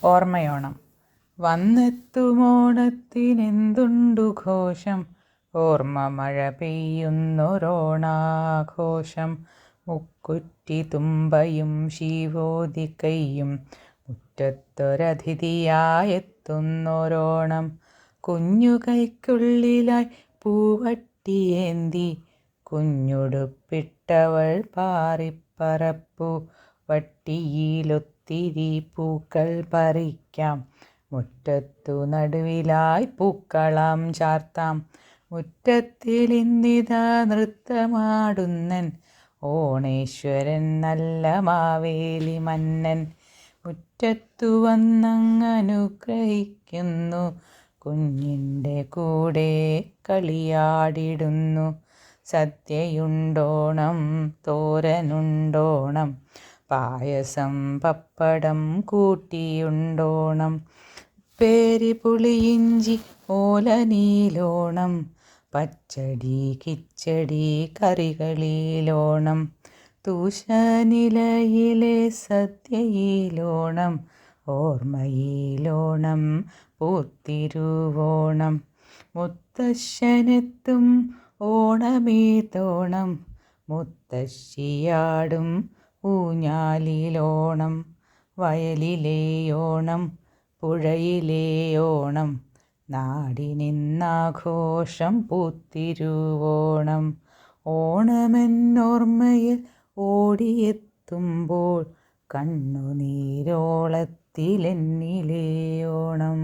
ഓർമ്മയോണം. വന്നെത്തുമോണത്തിനെന്തുണ്ടു ഘോഷം, ഓർമ്മ മഴ പെയ്യുന്നൊരോണാഘോഷം. മുക്കുറ്റി തുമ്പയും ശീവോതിക്കൈയും മുറ്റത്തൊരതിഥിയായെത്തുന്നൊരോണം. കുഞ്ഞു കൈക്കുള്ളിലായി പൂവട്ടിയേന്തി കുഞ്ഞുടുപ്പിട്ടവൾ പാറിപ്പറപ്പു. വട്ടിയിലൊത്തിരി പൂക്കൾ പറിക്കാം, മുറ്റത്തു നടുവിലായി പൂക്കളം ചാർത്താം. മുറ്റത്തിലിന്നിതാ നൃത്തമാടുന്നൻ ഓണേശ്വരൻ നല്ല മാവേലി മന്നൻ. മുറ്റത്തു വന്നങ്ങനുഗ്രഹിക്കുന്നു, കുഞ്ഞിൻ്റെ കൂടെ കളിയാടിടുന്നു. സദ്യയുണ്ടോണം, തോരനുണ്ടോണം, പായസം പപ്പടം കൂട്ടിയുണ്ടോണം. ഉപ്പേരി പുളിയിഞ്ചി ഓലനീലോണം, പച്ചടി കിച്ചടി കറികളിലോണം. തൂശനിലയിലെ സദ്യയിലോണം, ഓർമ്മയിലോണം പൂത്തിരുവോണം. മുത്തശ്ശനെത്തും ഓണമീതോണം, മുത്തശ്ശിയാടും ഊഞ്ഞാലിലോണം. വയലിലെയോണം, പുഴയിലെയോണം, നാടിനിന്നാഘോഷം പൂത്തിരുവോണം. ഓണമെന്നോർമ്മയിൽ ഓടിയെത്തുമ്പോൾ കണ്ണുനീരോളത്തിലെന്നിലെ ഓണം.